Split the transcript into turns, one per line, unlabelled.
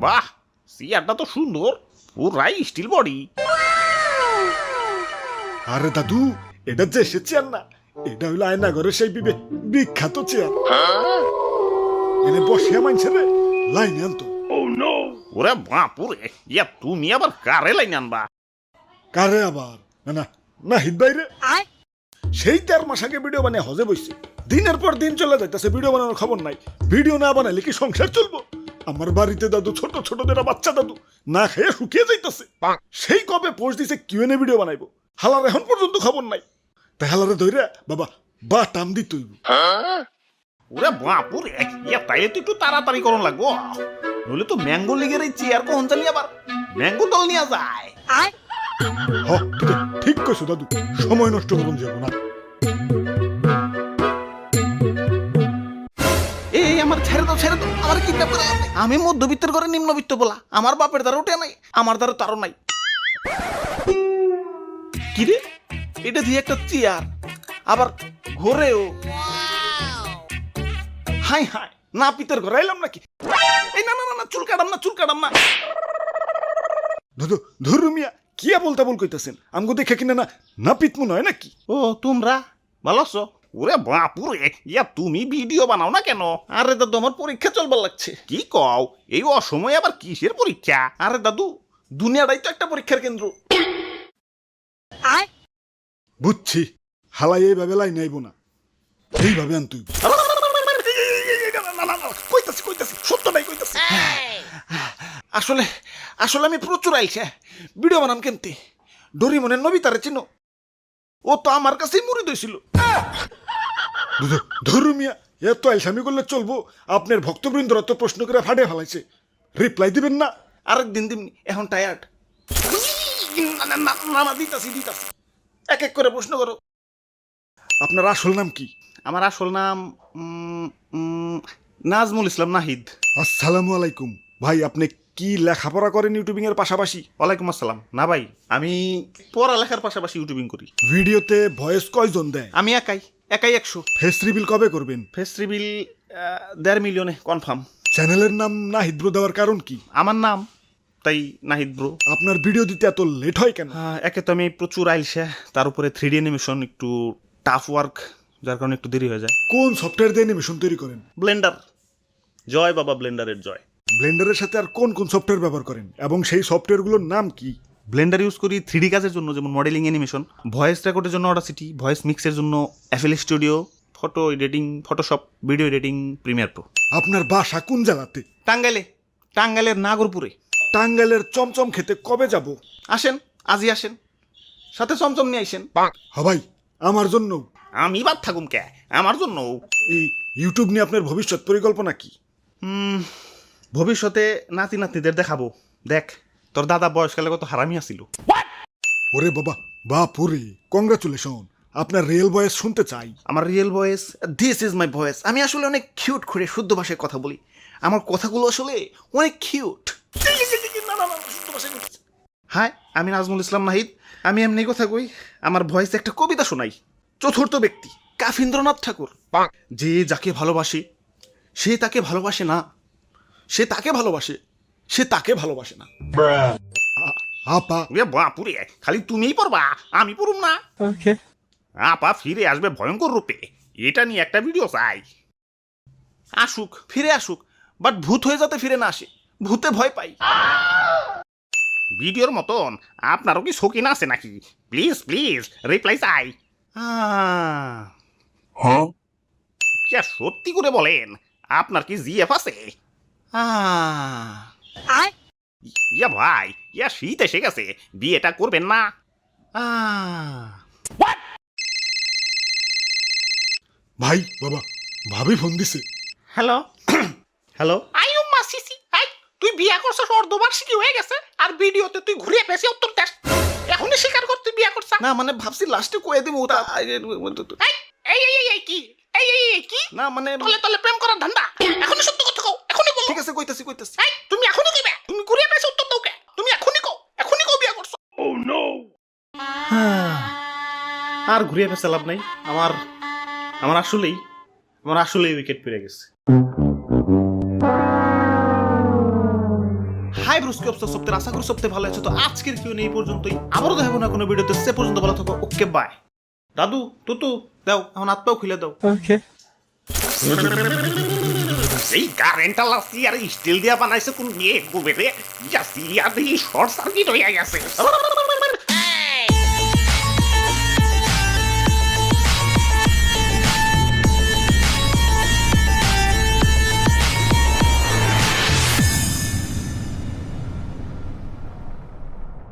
বাহ, চেয়ারটা তো সুন্দর, পুরাই স্টিল বডি।
আরে দাদু, এটা যে সে চেয়ার না, এটা হইলো আয়নাঘরের সেই বিখ্যাত চেয়ার। এনে বসে মানছে রে লাইনে আনতো।
ওরে বাপুরে, ইয়া তুমি আবার কারে লাইন আনবা?
কারে আবার? না না, নাহিদ ভাইরে। সেই 4 মাস আগে ভিডিও বানিয়ে হজে বসছে, দিনের পর দিন চলে যাইতেছে, ভিডিও বানানোর খবর নাই। ভিডিও না বানাইলে কি সংসার চলবো? আমার বাড়িতে দাদু, ছোট ছোট যেটা বাচ্চা দাদু, না খেয়ে শুকিয়ে যাইতেছে। সেই কবে পোস্ট দিছে কিউএনএ ভিডিও বানাইবো, হালার এখন পর্যন্ত খবর নাই। তাই হালারে ধইরা বাবা বা টাম দিতই।
ওরে বাপুরে, ইয়া তাইলে তো একটু তাড়াতাড়ি করন লাগবো, নইলে তো ম্যাঙ্গো লিগের এই চেয়ার কখন জানি আবার ম্যাঙ্গো দল নিয়ে যায়।
হ, ঠিক কইছো দাদু, সময় নষ্ট করুন যাব না।
এই আমার ছেড়ে দাও, ছেড়ে দাও, আমার কিডন্যাপ করে আনবে। আমি মধ্যবিত্তের ঘরে নিম্নবিত্ত বলা, আমার বাপের দ্বারা উঠে নাই, আমার দ্বারা তারও নাই। কি রে, এটা দিয়ে একটা চেয়ার, আবার ঘরেও। হাই হাই, না পিতের ঘরে এলাম নাকি? এই না না না, চুল কাটাম না, চুল কাটাম না।
দাদু ধরু মিয়া, কিয়া বলতে বল কইতাছেন? আমগো দেখে কিনা না না পিতমু নয় নাকি?
ও তোমরা ভালো আছো? ওরে বাপুরে, ইয়া তুমি ভিডিও বানাও না কেন? আরে দাদু, আমার পরীক্ষা চলবার লাগছে। কি কও, এই অসময়ে আবার কিসের পরীক্ষা? আরে দাদু, দুনিয়াটাই তো একটা পরীক্ষার কেন্দ্র।
বুঝছি, হালাই এইভাবে লাইন আইব না, এইভাবে আন তুই।
কইতাছি কইতাছি, সত্যটাই কইতাছি। আসলে আসলে আমি প্রচুর আইছে ভিডিও বানাম কেনতে। ডরিমনের নবিতারে চিনো? ও তো আমার কাছেই মুড়ি দিয়েছিল।
ধরু মিয়া, এত আইসামি করলে চলবো? আপনার ভক্তবৃন্দরা তো প্রশ্ন করে ফাটে ফেলাইছে, রিপ্লাই দিবেন না?
আরেকদিন দিমনি, এখন টায়ার্ড। না দিতাছি দিতাছি, এক এক করে প্রশ্ন করো।
আপনার আসল নাম কি?
আমার আসল নাম নাজমুল ইসলাম নাহিদ।
আসসালামু আলাইকুম ভাই, আপনি কি লেখাপড়া করেন ইউটিউবিং এর পাশাপাশি?
ওয়ালাইকুম আসসালাম। না ভাই, আমি পড়ালেখার পাশাপাশি ইউটিউবিং করি।
ভিডিওতে ভয়েস কয়জন দেয়?
আমি একাই 100।
ফেস রিভিল কবে করবেন?
ফেস রিভিল 1.5 মিলিয়নে কনফার্ম।
চ্যানেলের নাম নাহিদ ব্রো দেওয়ার কারণ কি?
আমার নাম, তাই নাহিদ ব্রো।
আপনার ভিডিও দিতে এত লেট হয় কেন?
একে তো আমি প্রচুর আইলসে, তার উপরে 3D অ্যানিমেশন একটু টাফ ওয়ার্ক, যার কারণে একটু দেরি হয়ে যায়।
কোন সফটওয়্যার দিয়ে অ্যানিমেশন তৈরি করেন?
ব্লেন্ডার, জয় বাবা ব্লেন্ডারের জয়।
ব্লেন্ডারের সাথে আর কোন কোন সফটওয়্যার ব্যবহার করেন এবং সেই সফটওয়্যারগুলোর নাম কি?
ব্লেন্ডার ইউজ করি 3D কাজের জন্য, যেমন মডেলিং অ্যানিমেশন, ভয়েস রেকর্ডের জন্য অডাসিটি, ভয়েস মিক্সের জন্য FL studio, photo editing Photoshop, video editing Premiere Pro.
আপনার বাসা কোন জেলাতে?
টাঙ্গাইলের নাগরপুরে।
টাঙ্গাইলের চমচম খেতে কবে যাব?
আসেন, আজই আসেন, সাথে চমচম নিয়ে আসেন।
ভাই, আমার জন্য।
আমি বাদ থাকুম কে, আমার জন্য।
এই ইউটিউব নিয়ে আপনার ভবিষ্যৎ পরিকল্পনা কি?
ভবিষ্যতে নাতি নাতনিদের দেখাবো, দেখ তোর দাদা বয়সকালে কত হারামি আছিল।
ওরে বাবা, বাপুরে, কংগ্রাচুলেশন, আপনার রিয়েল ভয়েস শুনতে চাই।
আমার real voice, this is my voice. আমি আসলে অনেক কিউট করে শুদ্ধ ভাষায় কথা বলি, আমার কথাগুলো আসলে অনেক কিউট। হ্যাঁ, আমি নাজমুল ইসলাম নাহিদ, আমি এমনি কথা কই। আমার ভয়েসে একটা কবিতা শোনাই। চতুর্থ ব্যক্তি কাফিন্দ্রনাথ ঠাকুর। যে যাকে ভালোবাসে সে তাকে ভালোবাসে না, সে তাকে ভালোবাসে, সে তাকে ভালোবাসে না।
আপা,
বাপুরে, খালি তুমিই পড়বা, আমি পড়ুম না? আপা ফিরে আসবে ভয়ঙ্কর রূপে, এটা নিয়ে একটা ভিডিও চাই। আসুক, ফিরে আসুক, বাট ভূত হয়ে যাতে ফিরে না আসে, ভূতে ভয় পাই। ভিডিওর মতন আপনারও কি শৌখিন আছে নাকি? প্লিজ প্লিজ রিপ্লাই চাই। সত্যি করে বলেন, আপনার কি জিএফ আছে? ইয়া ভাই, ইয়া শীত এসে গেছে, বিয়েটা করবেন না?
ভাই বাবা, ভাবি ফোন দিছে।
হ্যালো হ্যালো, আইউম্মা সিসি, আই তুই বিয়া করছস, অর্ধবার্ষিকী হয়ে গেছে, আর ভিডিওতে তুই ঘুরিয়ে পেছি উত্তর দেশ। এখনই স্বীকার কর তুই বিয়া করছ না? মানে ভাবছি লাস্টে কয়ে দিব। এই এই এই কি, এই এই এই কি, না মানে তলে তলে প্রেম করার ধান্দা। এখনই সত্য কথা কও, এখনই বলো। ঠিক আছে, কইতাছি। এই তুমি এখনই কইবে, তুমি ঘুরিয়ে পেছি উত্তর দাও কে? তুমি এখনই কও বিয়া করছ। ও নো, আর ঘুরিয়ে পেছে লাভ নাই। আমার আসলেই উইকেট পেরে গেছে। মানুষ কি অবস্থা সপ্তাহে আশা করি সপ্তাহে ভালো আছে। তো আজকের কিউ এই পর্যন্তই, আবারও দেখাবো না কোনো ভিডিওতে। সে পর্যন্ত ভালো থাকো, ওকে বাই। দাদু তুতু দাও, এখন হাত পাও খুলে দাও। এই কারেন্টটা লাস্টি আর স্টিল দিয়া বানাইছে কোন নিয়ে গোবেরে, জাস্তি আর শর্ট সার্কিট হয়ে গেছে।